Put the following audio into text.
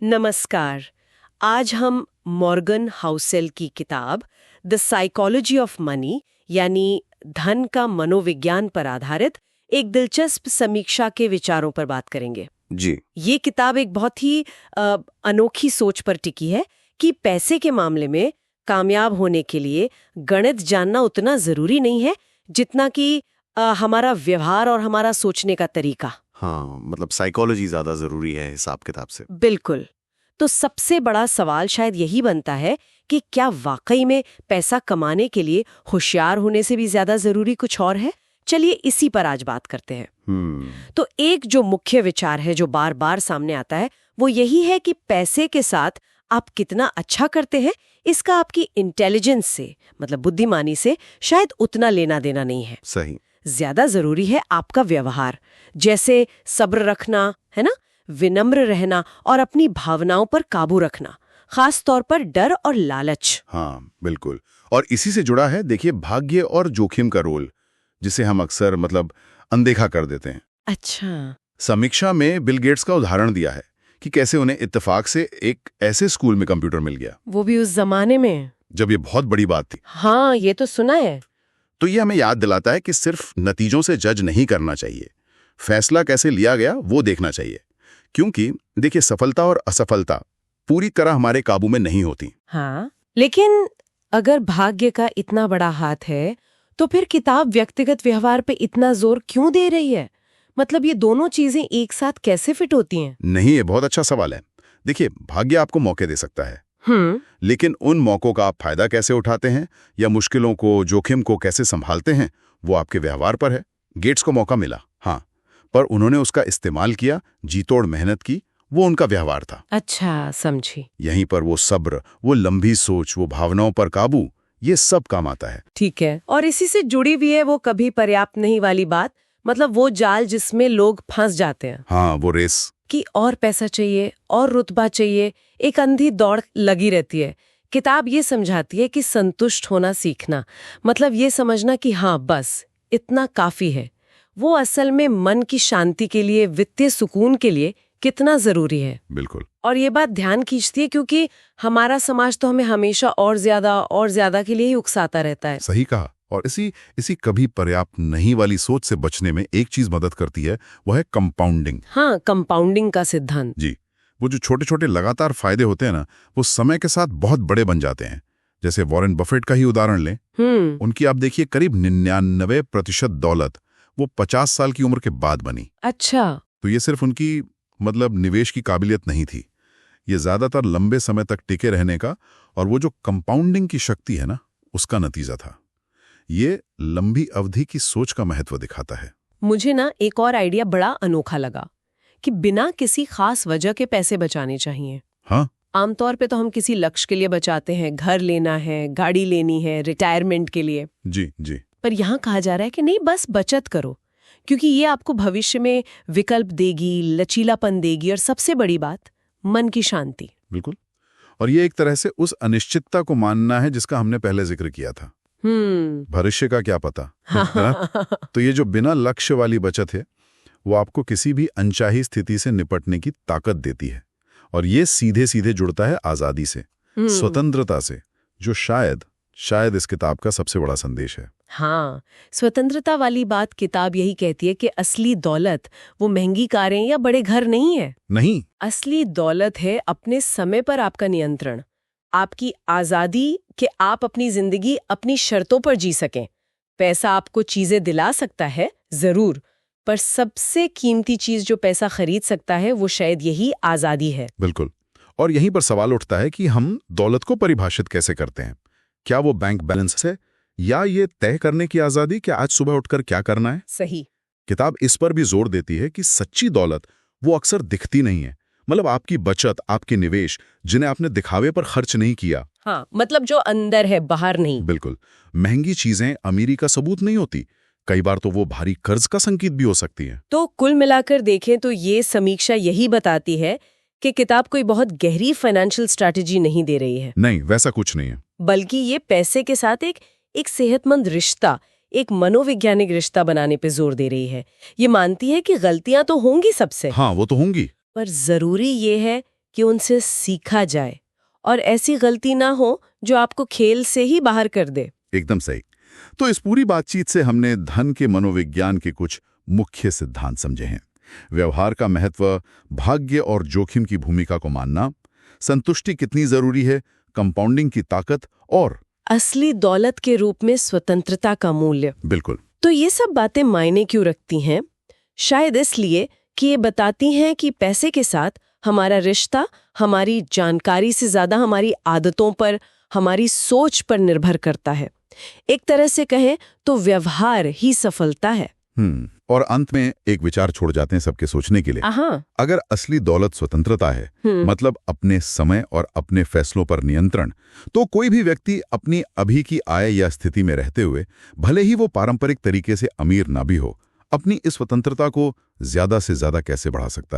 नमस्कार। आज हम मॉर्गन हाउसेल की किताब द साइकोलॉजी ऑफ मनी यानी धन का मनोविज्ञान पर आधारित एक दिलचस्प समीक्षा के विचारों पर बात करेंगे। जी। ये किताब एक बहुत ही अनोखी सोच पर टिकी है कि पैसे के मामले में कामयाब होने के लिए गणित जानना उतना जरूरी नहीं है जितना कि हमारा व्यवहार और हमारा सोचने का तरीका। हाँ, मतलब साइकोलॉजी ज्यादा जरूरी है हिसाब किताब से। बिल्कुल। तो सबसे बड़ा सवाल शायद यही बनता है कि क्या वाकई में पैसा कमाने के लिए होशियार होने से भी ज्यादा जरूरी कुछ और है? चलिए इसी पर आज बात करते हैं। तो एक जो मुख्य विचार है जो बार बार सामने आता है वो यही है कि पैसे के साथ आप कितना अच्छा करते हैं इसका आपकी इंटेलिजेंस से मतलब बुद्धिमानी से शायद उतना लेना देना नहीं है। सही। ज्यादा जरूरी है आपका व्यवहार, जैसे सब्र रखना, है ना, विनम्र रहना और अपनी भावनाओं पर काबू रखना, खास तौर पर डर और लालच। हाँ बिल्कुल। और इसी से जुड़ा है देखिए भाग्य और जोखिम का रोल, जिसे हम अक्सर अनदेखा कर देते हैं। अच्छा। समीक्षा में बिल गेट्स का उदाहरण दिया है कि कैसे उन्हें इत्तेफाक से एक ऐसे स्कूल में कंप्यूटर मिल गया, वो भी उस जमाने में जब ये बहुत बड़ी बात थी। हाँ, ये तो सुना है। तो ये हमें याद दिलाता है कि सिर्फ नतीजों से जज नहीं करना चाहिए, फैसला कैसे लिया गया वो देखना चाहिए। क्योंकि देखिए सफलता और असफलता पूरी तरह हमारे काबू में नहीं होती। हाँ, लेकिन अगर भाग्य का इतना बड़ा हाथ है तो फिर किताब व्यक्तिगत व्यवहार पे इतना जोर क्यों दे रही है? मतलब ये दोनों चीजें एक साथ कैसे फिट होती हैं? नहीं, ये बहुत अच्छा सवाल है। देखिए भाग्य आपको मौके दे सकता है, लेकिन उन मौकों का आप फायदा कैसे उठाते हैं या मुश्किलों को, जोखिम को कैसे संभालते हैं, वो आपके व्यवहार पर है। गेट्स को मौका मिला, हाँ, पर उन्होंने उसका इस्तेमाल किया, जी-तोड़ मेहनत की, वो उनका व्यवहार था। अच्छा, समझी। यहीं पर वो सब्र, वो लंबी सोच, वो भावनाओं पर काबू, ये सब काम आता है। ठीक है। और इसी से जुड़ी भी है वो कभी पर्याप्त नहीं वाली बात, मतलब वो जाल जिसमें लोग फंस जाते हैं। हाँ, वो रेस कि और पैसा चाहिए और रुतबा चाहिए, एक अंधी दौड़ लगी रहती है। किताब ये समझाती है कि संतुष्ट होना सीखना, मतलब ये समझना कि हाँ बस इतना काफी है, वो असल में मन की शांति के लिए, वित्तीय सुकून के लिए कितना जरूरी है। बिल्कुल। और ये बात ध्यान खींचती है क्योंकि हमारा समाज तो हमें हमेशा और ज्यादा के लिए ही उकसाता रहता है। सही कहा। और इसी कभी पर्याप्त नहीं वाली सोच से बचने में एक चीज मदद करती है, वो है कंपाउंडिंग। हाँ, कंपाउंडिंग का सिद्धांत। जी, वो जो छोटे छोटे लगातार फायदे होते हैं ना, वो समय के साथ बहुत बड़े बन जाते हैं। जैसे वॉरेन बफेट का ही उदाहरण लें, उनकी आप देखिए करीब 99% दौलत वो 50 साल की उम्र के बाद बनी। अच्छा। तो ये सिर्फ उनकी निवेश की काबिलियत नहीं थी, ये ज्यादातर लंबे समय तक टिके रहने का और वो जो कंपाउंडिंग की शक्ति है ना, उसका नतीजा था। ये लंबी अवधि की सोच का महत्व दिखाता है। मुझे ना एक और आइडिया बड़ा अनोखा लगा कि बिना किसी खास वजह के पैसे बचाने चाहिए। हाँ, आमतौर पे तो हम किसी लक्ष्य के लिए बचाते हैं, घर लेना है, गाड़ी लेनी है, रिटायरमेंट के लिए। जी जी। पर यहाँ कहा जा रहा है कि नहीं, बस बचत करो, क्योंकि ये आपको भविष्य में विकल्प देगी, लचीलापन देगी और सबसे बड़ी बात, मन की शांति। बिल्कुल। और ये एक तरह से उस अनिश्चितता को मानना है जिसका हमने पहले जिक्र किया था। भविष्य का क्या पता, है ना? तो ये जो बिना लक्ष्य वाली बचत है, वो आपको किसी भी अनचाही स्थिति से निपटने की ताकत देती है। और ये सीधे सीधे जुड़ता है आजादी से, स्वतंत्रता से, जो शायद इस किताब का सबसे बड़ा संदेश है। हाँ, स्वतंत्रता वाली बात किताब यही कहती है कि असली दौलत वो महंगी कारें या बड़े घर नहीं है। नहीं, असली दौलत है अपने समय पर आपका नियंत्रण, आपकी आजादी कि आप अपनी जिंदगी अपनी शर्तों पर जी सकें। पैसा आपको चीजें दिला सकता है जरूर, पर सबसे कीमती चीज जो पैसा खरीद सकता है वो शायद यही आजादी है। बिल्कुल। और यहीं पर सवाल उठता है कि हम दौलत को परिभाषित कैसे करते हैं? क्या वो बैंक बैलेंस है या ये तय करने की आजादी कि आज सुबह उठकर क्या करना है? सही। किताब इस पर भी जोर देती है कि सच्ची दौलत वो अक्सर दिखती नहीं है, आपकी बचत, आपके निवेश जिन्हें आपने दिखावे पर खर्च नहीं किया। हाँ, मतलब जो अंदर है, बाहर नहीं। बिल्कुल। महंगी चीजें अमीरी का सबूत नहीं होती, कई बार तो वो भारी कर्ज का संकेत भी हो सकती है। तो कुल मिलाकर देखें तो ये समीक्षा यही बताती है कि किताब कोई बहुत गहरी फाइनेंशियल स्ट्रैटेजी नहीं दे रही है। नहीं, वैसा कुछ नहीं है। बल्कि ये पैसे के साथ एक सेहतमंद रिश्ता, एक मनोवैज्ञानिक रिश्ता बनाने पे जोर दे रही है। ये मानती है कि गलतियां तो होंगी सबसे, हाँ, वो तो होंगी, पर जरूरी ये है कि उनसे सीखा जाए और ऐसी गलती ना हो जो आपको खेल से ही बाहर कर दे। एकदम सही। तो इस पूरी बातचीत से हमने धन के मनोविज्ञान के कुछ मुख्य सिद्धांत समझे हैं। व्यवहार का महत्व, भाग्य और जोखिम की भूमिका को मानना, संतुष्टि कितनी जरूरी है, कंपाउंडिंग की ताकत और असली दौलत के रूप में स्वतंत्रता का मूल्य। बिल्कुल। तो ये सब बातें मायने क्यों रखती हैं? शायद इसलिए कि ये बताती हैं कि पैसे के साथ हमारा रिश्ता हमारी जानकारी से ज्यादा हमारी आदतों पर, हमारी सोच पर निर्भर करता है। एक तरह से कहें तो व्यवहार ही सफलता है। और अंत में एक विचार छोड़ जाते हैं सबके सोचने के लिए। अगर असली दौलत स्वतंत्रता है, मतलब अपने समय और अपने फैसलों पर नियंत्रण, तो कोई भी व्यक्ति अपनी अभी की आय या स्थिति में रहते हुए, भले ही वो पारंपरिक तरीके से अमीर ना भी हो, अपनी इस स्वतंत्रता को ज्यादा से ज्यादा कैसे बढ़ा सकता है।